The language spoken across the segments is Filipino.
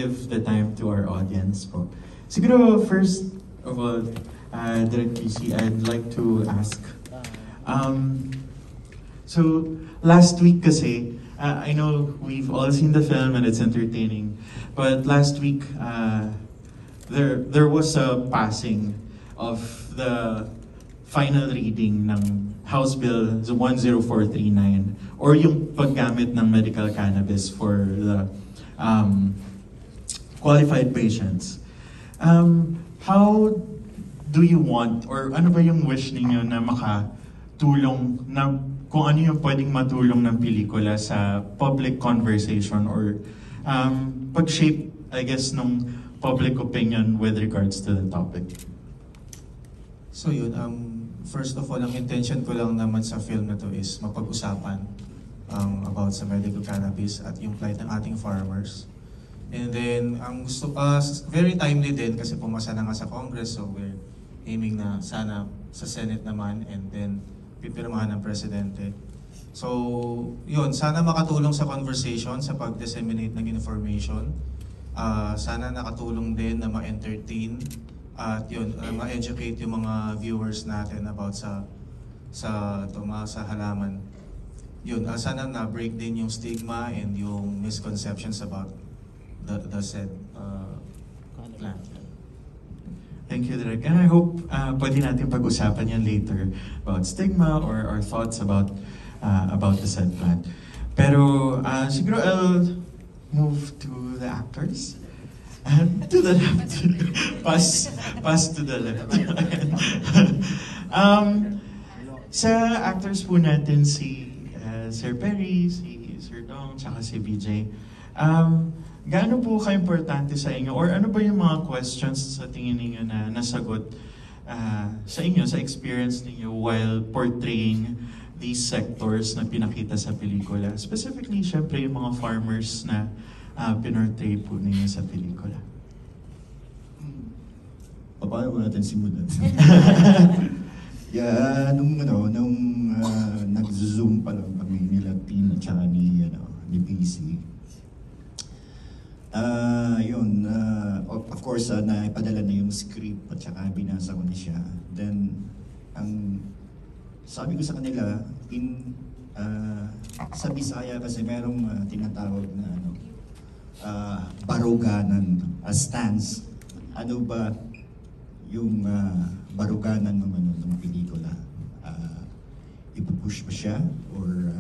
give the time to our audience po. Siguro first of all, Direk PC, I'd like to ask, so last week kasi, I know we've all seen the film and it's entertaining, but last week, there was a passing of the final reading ng House Bill 10439 or yung paggamit ng medical cannabis for the qualified patients. How do you want, or ano ba yung wish ninyo na makatulong, na kung ano yung pwedeng matulong ng pelikula sa public conversation or pag-shape, I guess, ng public opinion with regards to the topic? So yun, first of all, ang intention ko lang naman sa film na to is mapag-usapan about sa medical cannabis at yung plight ng ating farmers. And then, ang gusto, very timely din kasi pumasa na nga sa Congress, so we're aiming na sana sa Senate naman and then pipirmahan ng Presidente. So, yun, sana makatulong sa conversation, sa pag-disseminate ng information. Sana nakatulong din na ma-entertain at yun, ma-educate yung mga viewers natin about sa halaman. Yun, sana na-break din yung stigma and yung misconceptions about the said plant. Thank you, Direk. And I hope pwede natin pag-usapan yan later about stigma or our thoughts about the said plant. Pero siguro I'll move to the actors. And to the left. pass to the left. Sa actors po natin si Sir Perry, si Sir Dong, tsaka si BJ. Gaano po ka-importante sa inyo or ano ba yung mga questions sa tingin ninyo na nasagot sa inyo, sa experience ninyo while portraying these sectors na pinakita sa pelikula? Specifically, syempre yung mga farmers na pinortray po ninyo sa pelikula. Paano ba natin simulan? Yeah, nung nag-zoom pa lang kami nila Team at saka ni PC. Of course, naipadala na yung script at saka binasa ko na siya. Then, ang sabi ko sa kanila, sa Bisaya kasi merong tinatawag na baruganan, stance. Ano ba yung baruganan ng pelikula? Ipupush ba siya or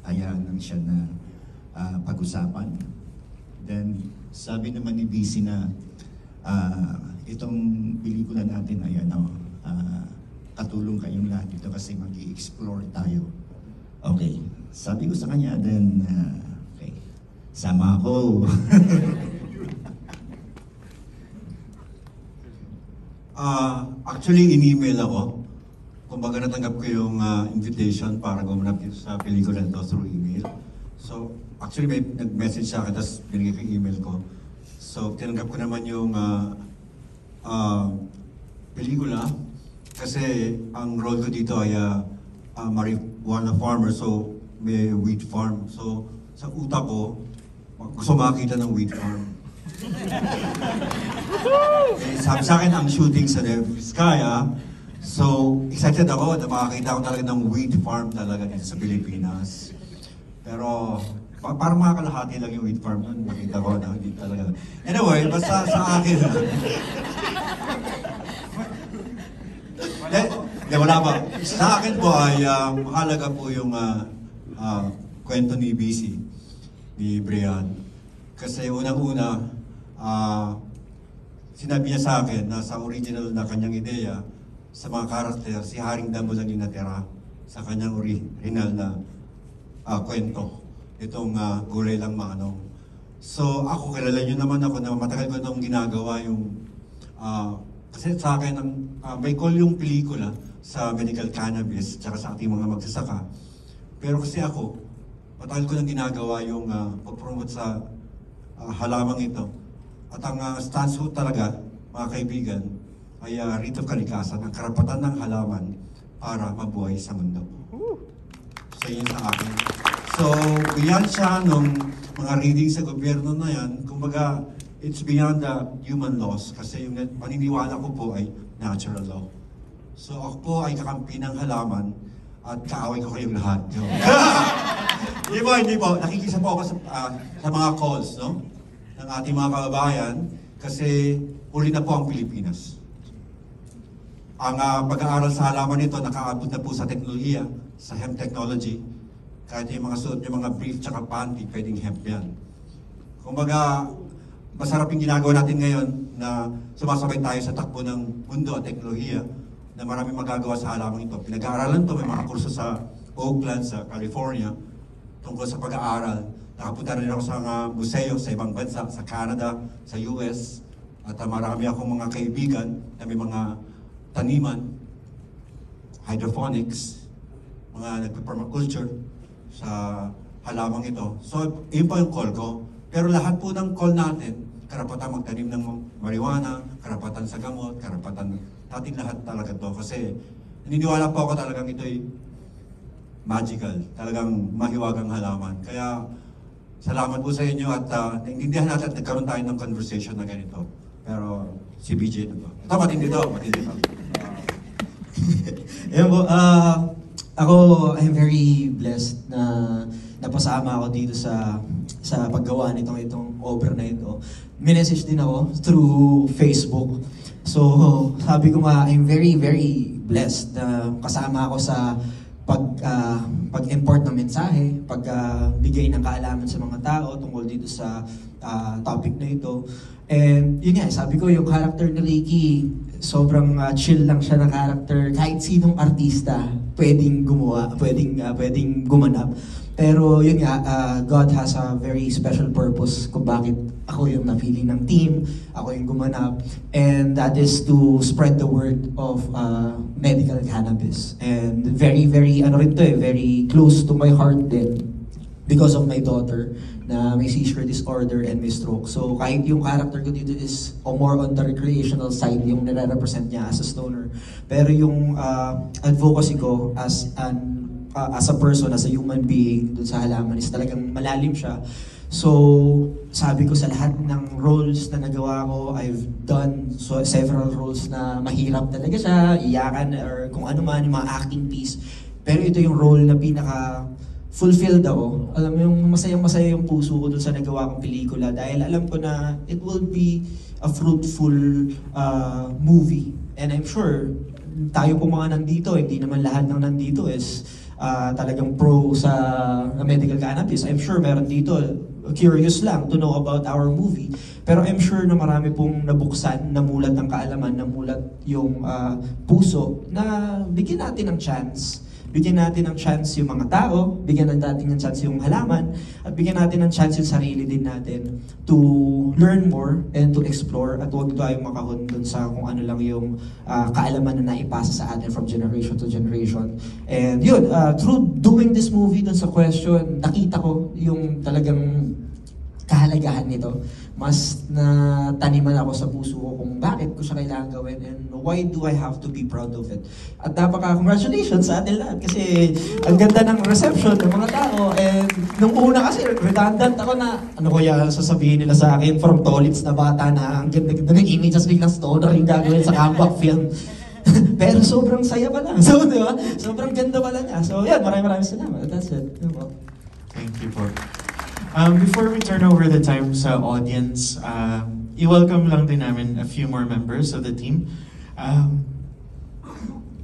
hayaan lang siya na pag-usapan? Then, sabi naman ni BC na itong pelikula natin ay katulong kayong lahat dito kasi mag-i-explore tayo. Okay, sabi ko sa kanya, then, okay, sama ako. Actually, in-email ako. Kumbaga natanggap ko yung invitation para gumanap dito sa pelikula nito through email. So, actually may nag-message sa akin, tapos binigay ko yung email ko. So, tinanggap ko naman yung pelikula kasi ang role ko dito ay marijuana farmer, so may wheat farm. So, sa utak ko, gusto makakita ng wheat farm. Sabi sa akin ang shooting sa Vizcaya, so excited ako na makakita ko talaga ng wheat farm talaga dito sa Pilipinas. Pero parang makakalahati lang yung wheat farm nun, makita ko na hindi talaga. Anyway, basta sa akin. Wala ba? Sa akin po ay mahalaga po yung kwento ni BC, ni Brian. Kasi unang-una, sinabi niya sa akin na sa original na kanyang ideya, sa mga karakter, si Haring Damo lang yung natira sa kanyang original na kwento. Itong gulay lang manong. So ako, kilala niyo naman ako na matagal ko itong ginagawa yung kasi sa akin may call yung pelikula sa medical cannabis tsaka sa ating mga magsasaka. Pero kasi ako, matagal ko nang ginagawa yung pag-promote sa halamang ito. At ang stance ko talaga, mga kaibigan, ay rito of kalikasan, ang karapatan ng halaman para mabuhay sa mundo. So yun sa akin. So, beyond siya nung mga reading sa gobyerno na yan, kumbaga, it's beyond the human laws kasi yung paniniwala ko po ay natural law. So ako po ay kakampi ng halaman at kaaway ko kayong lahat. Hindi po. Nakikisa po ako sa mga calls, no? Ng ating mga kababayan kasi uli na po ang Pilipinas. Ang pag-aaral sa halaman nito nakaabot na po sa teknolohiya, sa hemp technology. Kahit yung mga suot, yung mga brief tsaka panty, pwedeng hemp yan. Kumbaga, masarap yung ginagawa natin ngayon na sumasabay tayo sa takbo ng mundo at teknolohiya na maraming magagawa sa halaman ito. Pinag-aaralan to, may mga kurso sa Oakland, sa California, tungkol sa pag-aaral. Nakapunta rin ako sa mga museo sa ibang bansa, sa Canada, sa US, at marami akong mga kaibigan na may mga taniman, hydroponics, mga nagpe-permaculture sa halamang ito. So, yun po yung call ko. Pero lahat po ng call natin, karapatan magtanim ng marijuana, karapatan sa gamot, karapatan natin lahat talaga to. Kasi naniniwala po ako talagang ito'y magical, talagang mahiwagang halaman. Kaya salamat po sa inyo at naintindihan natin at nagkaroon tayo ng conversation na ganito. Pero si BJ ito. Ito matindi to. Ayan po, ako, I'm very blessed na napasama ako dito sa paggawa itong obra na ito. Minessage din ako through Facebook. So, sabi ko nga, I'm very, very blessed na kasama ako sa pag-import ng mensahe, pagbigay ng kaalaman sa mga tao tungkol dito sa topic na ito. And yun nga, sabi ko, yung character ni Ricky, sobrang chill lang siya na character. Kahit sinong artista, pwedeng gumawa, pwedeng gumanap. Pero yun nga, God has a very special purpose kung bakit ako yung napili ng team, ako yung gumanap. And that is to spread the word of medical cannabis. And very, very, very close to my heart din because of my daughter na may seizure disorder and may stroke. So kahit yung character ko dito is more on the recreational side, yung nire-represent niya as a stoner. Pero yung advocacy ko as a person, as a human being dun sa halaman is talagang malalim siya. So sabi ko sa lahat ng roles na nagawa ko, I've done several roles na mahirap talaga siya, iyakan or kung ano man, yung mga acting piece. Pero ito yung role na fulfilled ako. Alam mo yung masayang-masaya yung puso ko dun sa nagawa kong pelikula dahil alam ko na it will be a fruitful movie. And I'm sure, tayo po mga nandito, hindi naman lahat ng nandito is talagang pro sa medical cannabis. I'm sure meron dito, curious lang to know about our movie. Pero I'm sure na marami pong nabuksan, namulat ng kaalaman, namulat yung puso na bigyan natin ng chance. Bigyan natin ng chance yung mga tao, bigyan natin ng chance yung halaman, at bigyan natin ng chance yung sarili din natin to learn more and to explore at huwag tayong makahon dun sa kung ano lang yung kaalaman na naipasa sa atin from generation to generation. And yun, through doing this movie dun sa question, nakita ko yung talagang kahalagahan nito. Mas na taniman ako sa puso ko kung bakit ko siya kailangan gawin and why do I have to be proud of it. At napaka-congratulations sa atin lahat kasi ang ganda ng reception ng mga tao and nung una kasi redundant ako na ano kaya sasabihin nila sa akin from Tolits na bata na ang ganda-ganda ng images biglang stoner yung gagawin sa comeback film. Pero sobrang saya pala. So, di ba? Sobrang ganda pala niya. So, yan, maraming salamat. That's it. Thank you po. Before we turn over the time sa audience, i-welcome lang din namin a few more members of the team.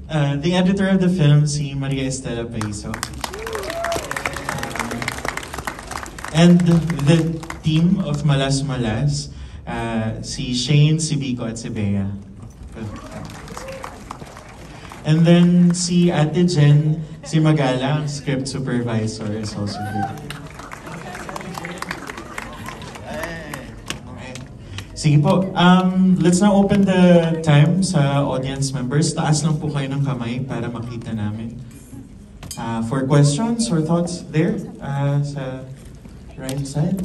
The editor of the film, si Maria Estela Paiso. And the team of Malas Malas, si Shane, si Biko, at si Bea. And then si Ate Jen, si Magala, ang script supervisor, is also here. Sige po, let's now open the time sa audience members. Taas lang po kayo ng kamay para makita namin. For questions or thoughts there, sa right side.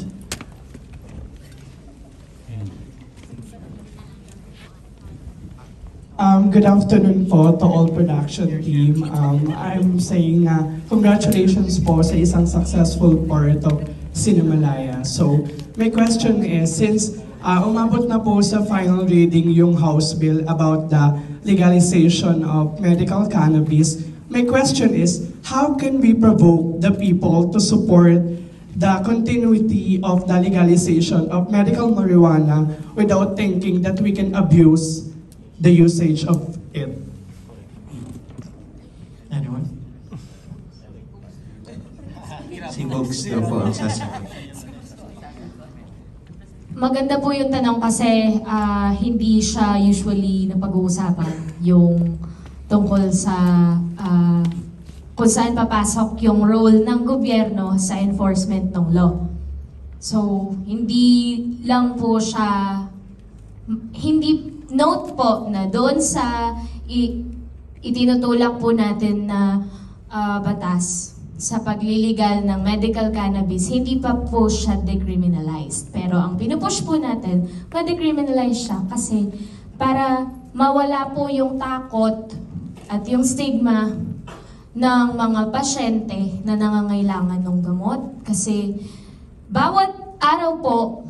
Good afternoon po to all production team. I'm saying congratulations po sa isang successful part of Cinemalaya. So, my question is, since umabot na po sa final reading yung House Bill about the legalization of medical cannabis, my question is, how can we provoke the people to support the continuity of the legalization of medical marijuana without thinking that we can abuse the usage of it? Anyone? Si Bogs daw po ang sasagot. Maganda po yung tanong kasi hindi siya usually napag-uusapan yung tungkol sa kung saan papasok yung role ng gobyerno sa enforcement ng law. So, hindi lang po siya, hindi note po na doon sa itinutulak po natin na batas sa pagliligal ng medical cannabis, hindi pa po siya decriminalized. Pero ang pinupush po natin, ma-decriminalize siya kasi para mawala po yung takot at yung stigma ng mga pasyente na nangangailangan ng gamot. Kasi bawat araw po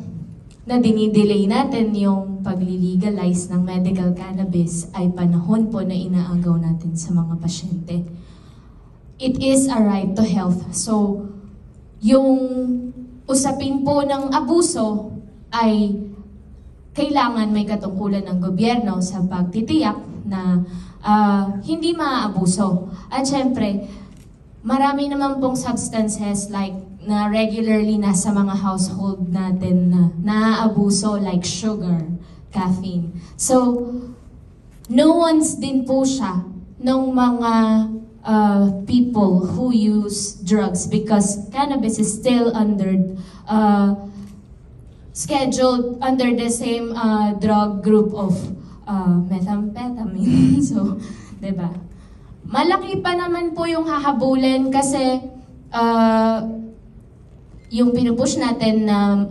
na dinidelay natin yung pagli-legalize ng medical cannabis ay panahon po na inaagaw natin sa mga pasyente. It is a right to health. So, yung usapin po ng abuso ay kailangan may katungkulan ng gobyerno sa pagtitiyak na hindi maaabuso. At syempre, marami naman pong substances like na regularly nasa mga household natin na naaabuso like sugar, caffeine. So, nuance din po siya ng mga people who use drugs because cannabis is still under scheduled under the same drug group of methamphetamine. So, 'di ba? Malaki pa naman po yung hahabulin kasi yung pinupush natin na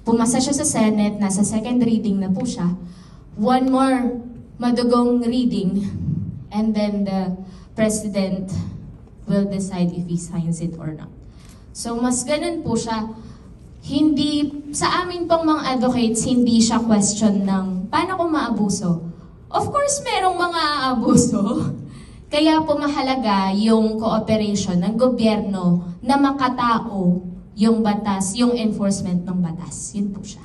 pumasa siya sa Senate, nasa second reading na po siya. One more madugong reading and then the President will decide if he signs it or not. So mas ganun po siya. Hindi, sa amin pong mga advocates, hindi siya question ng paano kung maabuso. Of course, merong mga aabuso. Kaya po mahalaga yung cooperation ng gobyerno na makatao yung batas, yung enforcement ng batas. Yun po siya.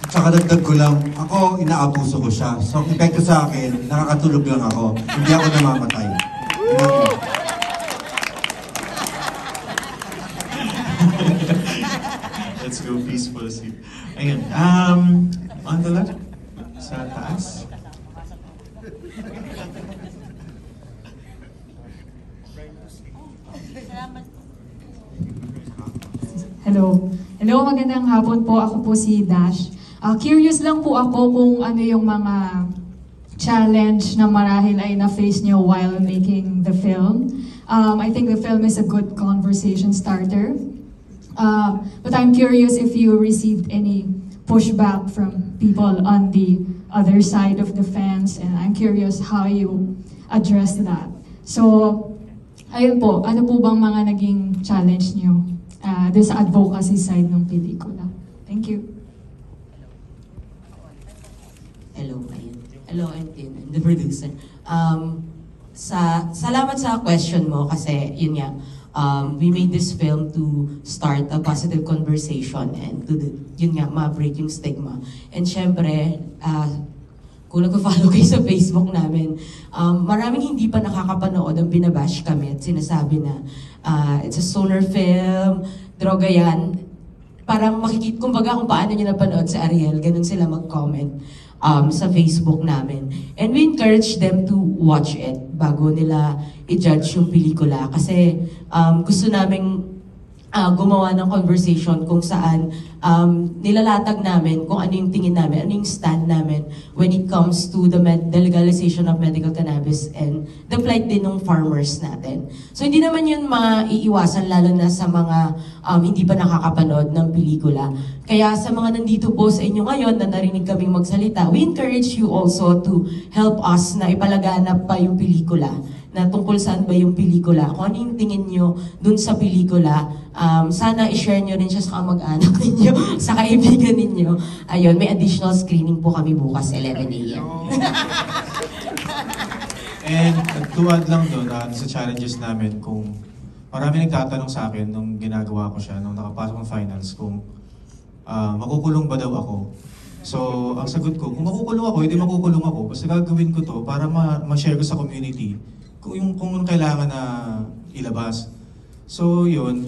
Tsaka dagdag ko lang, ako inaabuso ko siya. So, ang epekto sa akin, nakakatulog lang ako. Hindi ako namamatay. Let's go peaceful sleep. Ayun. On the left? Sa taas? Hello. Hello, magandang hapon po. Ako po si Dash. Curious lang po ako kung ano yung mga challenge na marahil ay na-face nyo while making the film. I think the film is a good conversation starter. But I'm curious if you received any pushback from people on the other side of the fence, and I'm curious how you addressed that. So, ayun po, ano po bang mga naging challenge nyo this advocacy side ng pelikula? Thank you. Hello, ayun. Hello, I'm the producer. Salamat sa question mo kasi yun nga, we made this film to start a positive conversation and yun nga, ma-break yung stigma. And syempre, kung nag-follow kayo sa Facebook namin, maraming hindi pa nakakapanood ang binabash kami at sinasabi na it's a stoner film, droga yan. Parang kumbaga kung paano nyo napanood sa Ariel, ganun sila mag-comment sa Facebook namin. And we encourage them to watch it bago nila i-judge yung pelikula. Kasi gusto naming gumawa ng conversation kung saan nilalatag namin kung ano yung tingin namin, ano yung stand namin when it comes to the legalization of medical cannabis and the plight din ng farmers natin. So hindi naman yun maiiwasan lalo na sa mga hindi pa nakakapanood ng pelikula. Kaya sa mga nandito po sa inyo ngayon na narinig kaming magsalita, we encourage you also to help us na ipalaganap pa yung pelikula na tungkol saan ba yung pelikula. Kung ano yung tingin nyo dun sa pelikula, sana i-share nyo rin siya sa kamag-anak ninyo, sa kaibigan ninyo. Ayun, may additional screening po kami bukas, 11 a.m. And to add lang doon, sa challenges namin, kung marami nagtatanong sa akin nung ginagawa ko siya, nung nakapasok ng finals, kung makukulong ba daw ako. So, ang sagot ko, kung makukulong ako, hindi makukulong ako. Basta gagawin ko to para ma-share ko sa community kung kailangan na ilabas. So, yun.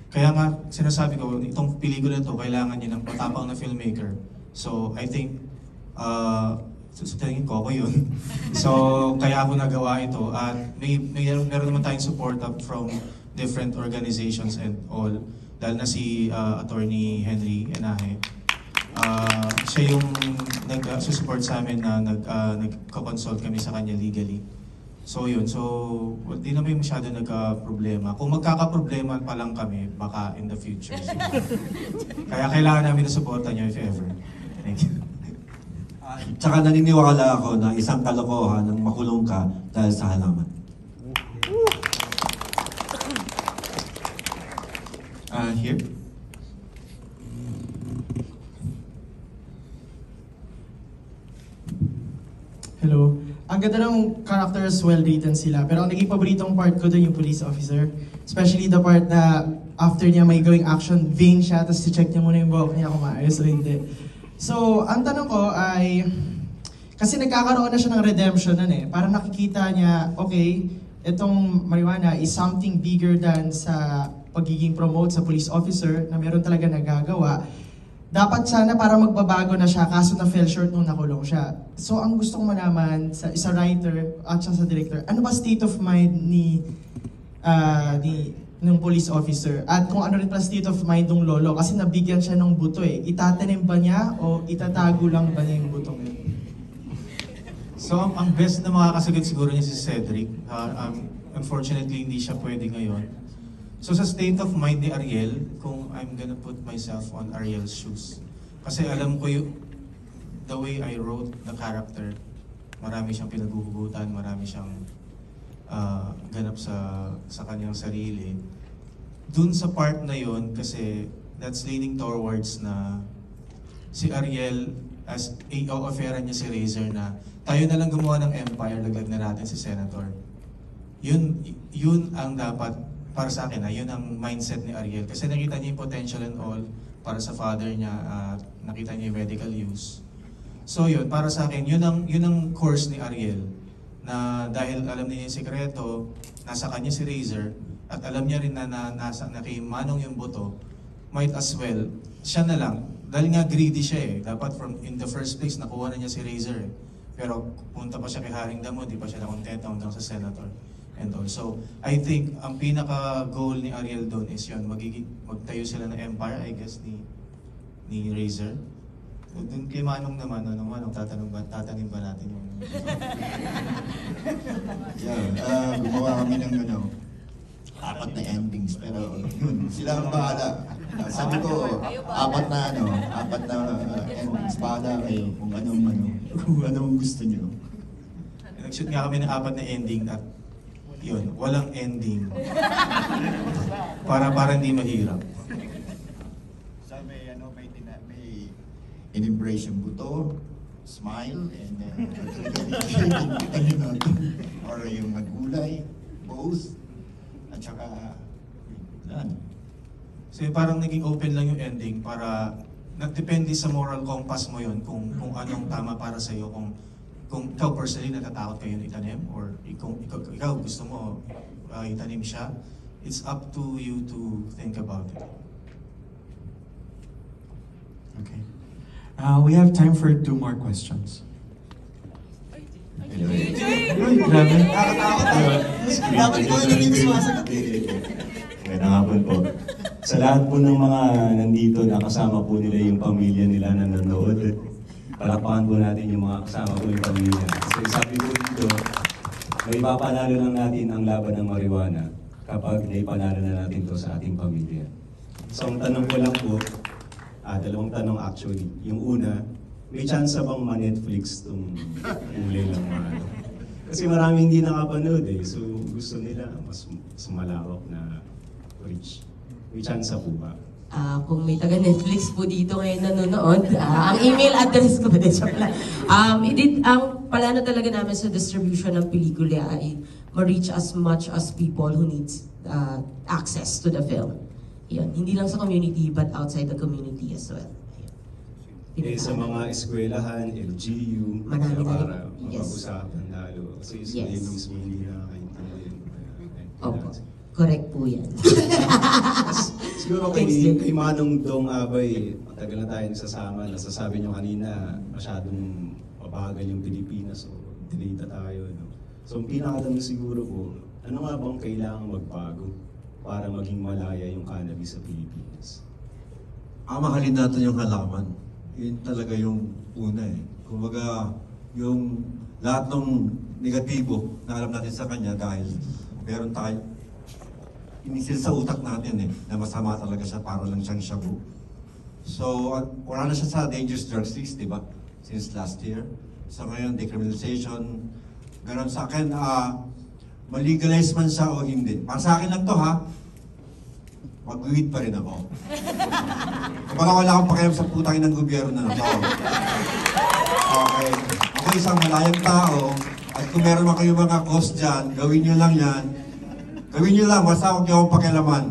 Kaya nga, sinasabi ko, itong pelikula to, kailangan niya ng matapang na filmmaker. So, I think, sa tingin ko, ako yun. So, kaya ako nagawa ito. At meron naman tayong support up from different organizations and all. Dahil na si Attorney Henry Enaje. Siya yung nag-support sa amin na nagko-consult kami sa kanya legally. So yun, so di naman masyado nagka-problema. Kung magkaka-problema pa lang kami, baka in the future. Kaya kailangan namin na supportan niyo if ever. Thank you. Tsaka naniniwala ako na isang kalokohan ng makulong ka dahil sa halaman. Here? Hello. Ang ganda ng characters, well written sila. Pero ang naging paboritong part ko dun yung police officer. Especially the part na after niya may going action, vain siya, tapos check niya muna yung buhok niya kung maayos o hindi. So, ang tanong ko ay, kasi nagkakaroon na siya ng redemption nun eh. Parang nakikita niya, okay, itong marijuana is something bigger than sa pagiging promote sa police officer na meron talaga nagagawa. Dapat sana para magbabago na siya, kaso na fell short nung nakulong siya. So, ang gusto kong malaman sa isa writer at sa director, ano ba state of mind ng police officer? At kung ano rin pa state of mind ng lolo, kasi nabigyan siya ng buto eh. Itatanim ba niya o itatago lang ba niya yung butong yun? So, ang best na makakasagot siguro niya si Cedric. Unfortunately, hindi siya pwede ngayon. So, sa state of mind ni Ariel, kung I'm gonna put myself on Ariel's shoes, kasi alam ko yung the way I wrote the character, marami siyang pinaghuhugutan, marami siyang ganap sa kanyang sarili. Dun sa part na yon, kasi that's leaning towards na si Ariel, as i-offeran niya si Razor na tayo na lang gumawa ng empire, laglag na natin si Senator. Yun ang dapat, para sa akin, yun ang mindset ni Ariel. Kasi nakita niya yung potential and all para sa father niya, nakita niya yung medical use. So yun, para sa akin, yun ang course ni Ariel. Na dahil alam niya yung sekreto, nasa kanya si Razor, at alam niya rin na nasa kay Manong yung buto, might as well, siya na lang. Dahil nga greedy siya eh. Dapat in the first place, nakuha na niya si Razor eh. Pero punta pa siya kay Haring Damo, di pa siya nakontento hanggang sa Senator. And also, I think ang pinaka-goal ni Ariel doon is yun, magtayo sila ng empire, I guess, ni Razor. So, dun kay Manong naman, Manong, tatanim ba natin yung... Yeah, gumawa kami ng 4 na endings, pero yun, sila ang bahala. Sabi ko, 4 na endings, bahala kayo kung anong gusto nyo. Nag-shoot nga kami ng 4 na ending at yun, walang ending. Para hindi mahirap. So may in-embrace yung buto, smile, and or yung magulay, both, at saka yan. So parang naging open lang yung ending para depende sa moral compass mo yun kung anong tama para sa'yo, kung ikaw personally natatakot kayo itanim or kung ikaw gusto mo itanim siya, it's up to you to think about it. Okay. We have time for 2 more questions. Uy, grabe. Dapat po naging sumasagot. Magandang hapon po. Sa lahat po ng mga nandito, nakasama po nila yung pamilya nila na nanonood. Palakpakan po natin yung mga kasama po yung pamilya. So sabi po dito, may papanalo lang natin ang laban ng marijuana kapag naipanalo na natin to sa ating pamilya. So ang tanong ko lang po, 2 tanong actually. Yung una, may chance bang ma-Netflix itong uli lang mga Kasi marami hindi nakapanood eh. So gusto nila mas malawak na reach. May chance po ba? Kung may taga Netflix po dito ngayon nanonood, ang email address ko, ang plano talaga namin sa distribution ng pelikula ay ma-reach as much as people who needs access to the film. Yun. Hindi lang sa community but outside the community as well. Sa mga eskwelahan, LGU, Marami na para rin. Yes. mapag-usapan lalo. Kasi Yes. mismo hindi nakakaintindihan. Opo. Correct po yan. Siguro kay Manong Dong Abay, matagal na tayo nagsasama. Nasasabi nyo kanina, masyadong mabagal yung Pilipinas o delita tayo. No? So ang pinakatanong siguro po, ano nga bang kailangan magbago para maging malaya yung cannabis sa Pilipinas? Mahalin natin yung halaman. Yun talaga yung una eh. Kumbaga, yung lahat ng negatibo na alam natin sa kanya dahil meron tayo inisil sa utak natin eh, na masama talaga siya, para lang siyang shabu. So, wala na siya sa dangerous drugs list, di ba? Since last year. So ngayon, decriminalization, ganon sa akin, malegalize man siya o hindi. Para sa akin lang to ha, mag-weed pa rin ako. Kumbaga wala akong pakialam sa putangin ng gobyerno na to. Okay. Ako isang malayang tao, at kung meron man kayong mga cost dyan, gawin nyo lang yan. Gawin nyo lang, basta huwag nyo akong pakialaman.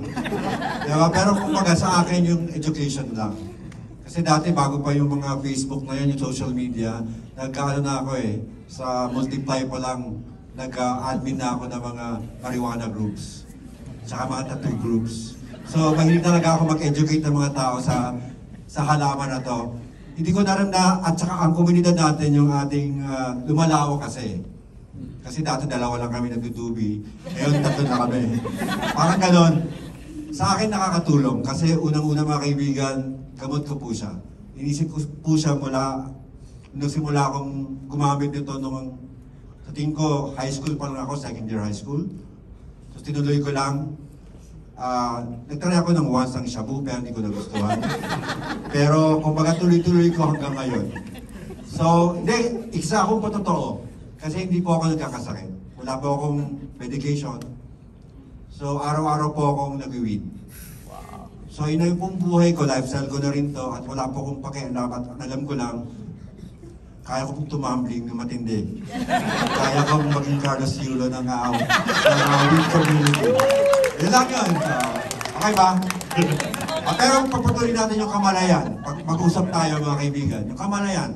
Diba? Pero kumbaga sa akin yung education lang. Kasi dati bago pa yung mga Facebook na yun, yung social media, nagkaano na ako eh, sa Multiply pa lang, nag-admin na ako ng mga marijuana groups. Tsaka mga tattoo groups. So mahilig talaga ako mag-educate ng mga tao sa halaman na to. Hindi ko na rin at saka ang komunidad natin yung ating lumalawa kasi. Kasi dati dalawa lang kami nagtutubi, ngayon tatlo na kami. Parang ganon. Sa akin nakakatulong kasi unang-una mga kaibigan, gamot ko po siya. Inisip ko po siya nung simula akong gumamit nito nung sa tingin ko high school pa lang ako, second year high school. So tinuloy ko lang. Nagtry ako ng once ng shabu pero hindi ko nagustuhan. Pero kumbaga tuloy-tuloy ko hanggang ngayon. So, hindi, isa akong patotoo. Kasi hindi po ako nagkakasakit. Wala po akong medication. So, araw-araw po akong nag-weed. So, yun na yung pong buhay ko, lifestyle ko na rin to, at wala po akong pakialam, at alam ko lang, kaya ko pong tumambling na matindi. Kaya kong maging Carlos Yulo ng weed community. Yun lang yun. Okay ba? Pero pagpatuloy natin yung kamalayan, mag-usap tayo mga kaibigan, yung kamalayan,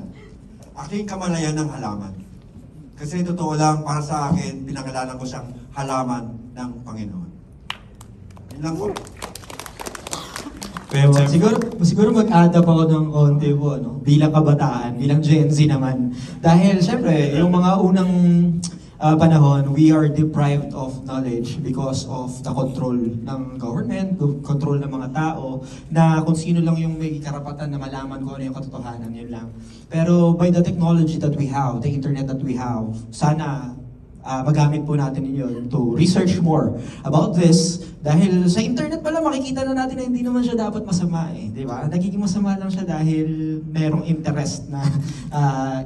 actually yung kamalayan ng halaman. Kasi totoo lang, para sa akin, pinangalanan ko siyang halaman ng Panginoon. Yun lang po. Siguro mag-add up ako ng konti po, no? Bilang kabataan, bilang Gen Z naman. Dahil syempre, yung mga unang panahon, we are deprived of knowledge because of the control ng government, control ng mga tao, na kung sino lang yung may karapatan na malaman kung ano yung katotohanan, yun lang. Pero by the technology that we have, the internet that we have, sana magamit po natin yun to research more about this. Dahil sa internet pala makikita na natin na hindi naman siya dapat masama eh, di ba? Nagiging masama lang siya dahil merong interest na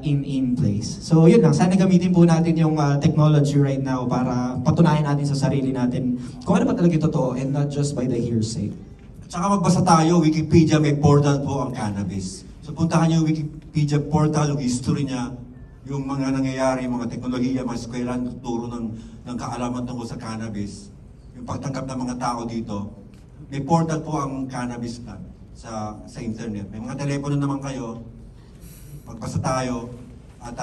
in place. So yun lang, sana gamitin po natin yung technology right now para patunayan natin sa sarili natin kung ano pa talaga yung totoo and not just by the hearsay. Tsaka magbasa tayo, Wikipedia may portal po ang cannabis. So puntahan niyo yung Wikipedia portal, yung history niya, yung mga nangyayari, mga teknolohiya, mga eskwela, turo ng kaalaman tungkol sa cannabis, yung pagtanggap ng mga tao dito. May portal po ang cannabis plan sa internet. May mga telepono naman kayo, magbasa tayo, at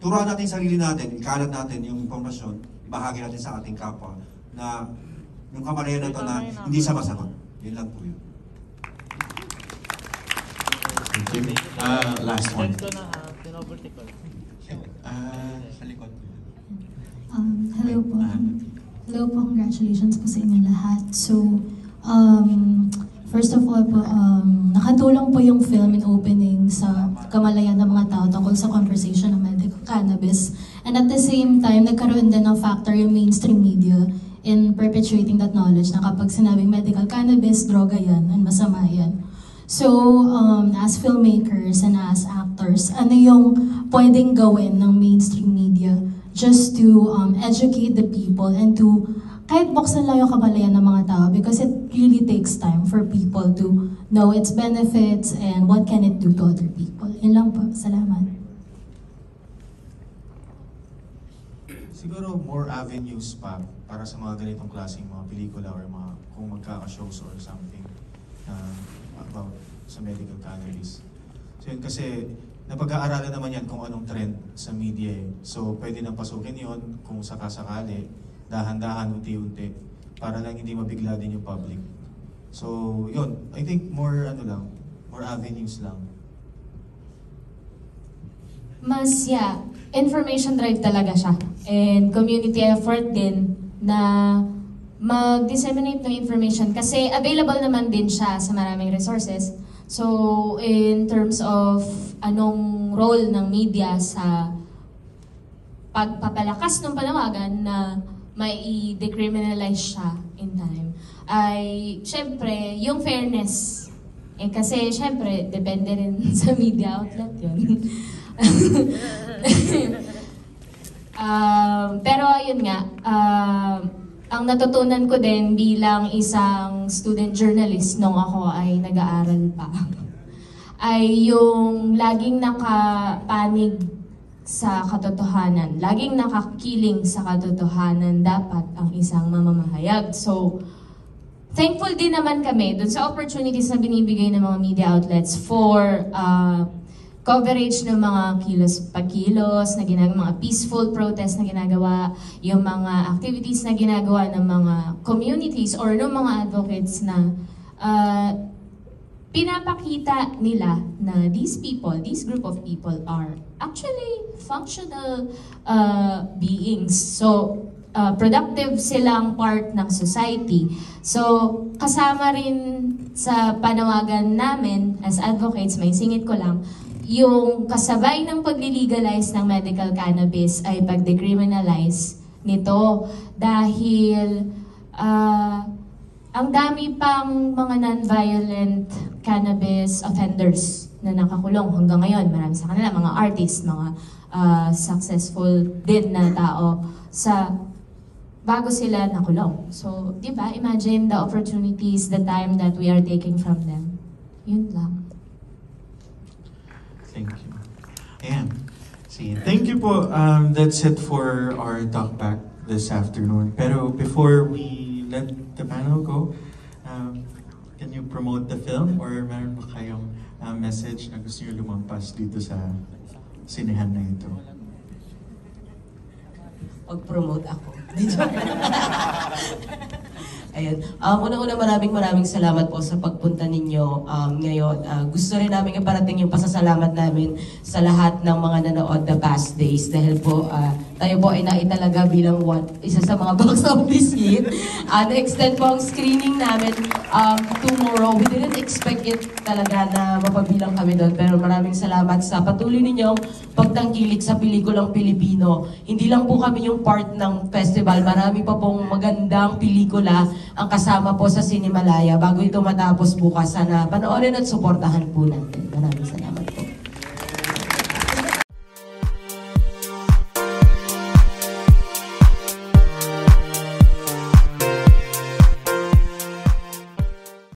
turuan natin sarili natin, ikalat natin yung impormasyon, ibahagi natin sa ating kapwa, na yung kamalayan na ito na hindi siya masama. Yun lang po yun. Thank you. Last one. Hello po. Hello po, congratulations po sa inyo lahat. So, first of all po, nakatulong po yung film in opening sa kamalayan ng mga tao tungkol sa conversation ng medical cannabis. And at the same time, nagkaroon din ng factor yung mainstream media in perpetuating that knowledge na kapag sinabing medical cannabis, droga yan, and masama yan. So, as filmmakers and as actors, ano yung pwedeng gawin ng mainstream media just to educate the people and to kahit buksan lang yung kamalayan ng mga tao because it really takes time for people to know its benefits and what can it do to other people. Yun lang po. Salamat. Siguro more avenues pa para sa mga ganitong klaseng mga pelikula or mga kung magkaka-shows or something about sa medical cannabis. So yun kasi napag-aaralan naman yan kung anong trend sa media eh. So pwede nang pasukin yon kung sakasakali, dahan-dahan, unti-unti, para lang hindi mabigla din yung public. So yun, I think more avenues lang. Mas, information drive talaga siya. And community effort din na mag-disseminate ng information kasi available naman din siya sa maraming resources. So, in terms of anong role ng media sa pagpapalakas ng panawagan na may i-decriminalize siya in time, ay syempre yung fairness. Kasi syempre, depende rin sa media outlet yun. Pero ayun nga, ang natutunan ko din bilang isang student journalist nung ako ay nag-aaral pa, ay yung laging nakapanig sa katotohanan, laging nakakiling sa katotohanan dapat ang isang mamamahayag. So, thankful din naman kami dun sa opportunities na binibigay ng mga media outlets for coverage ng mga kilos-pakilos na ginagawa, mga peaceful protest na ginagawa, yung mga activities na ginagawa ng mga communities or ng mga advocates na pinapakita nila na these group of people are actually functional beings. So, productive silang part ng society. So, kasama rin sa panawagan namin as advocates, may singit ko lang, yung kasabay ng pag-legalize ng medical cannabis ay pag-decriminalize nito dahil ang dami pang mga non-violent cannabis offenders na nakakulong hanggang ngayon. Marami sa kanila, mga artists, mga successful din na tao sa bago sila nakulong. So, di ba, imagine the opportunities, the time that we are taking from them. Yun lang. Thank you. Ayan. See, thank you po. That's it for our talk back this afternoon. Pero before we let the panel go, can you promote the film or meron ba kayong message na gusto nyo lumampas dito sa sinehan na ito? Pag-promote ako. Ayun. Unang-una maraming salamat po sa pagpunta ninyo ngayon. Gusto rin namin iparating yung pasasalamat namin sa lahat ng mga nanood the past days dahil po tayo po ay naitalaga bilang isa sa mga box office hit. Na-extend po ang screening namin tomorrow. We didn't expect it talaga na mapabilang kami doon pero maraming salamat sa patuloy ninyong pagtangkilik sa pelikulang Pilipino. Hindi lang po kami yung part ng festival. Marami pa pong magandang pelikula ang kasama po sa Cinemalaya. Bago ito matapos bukas, sana panoorin at suportahan po natin. Maraming salamat.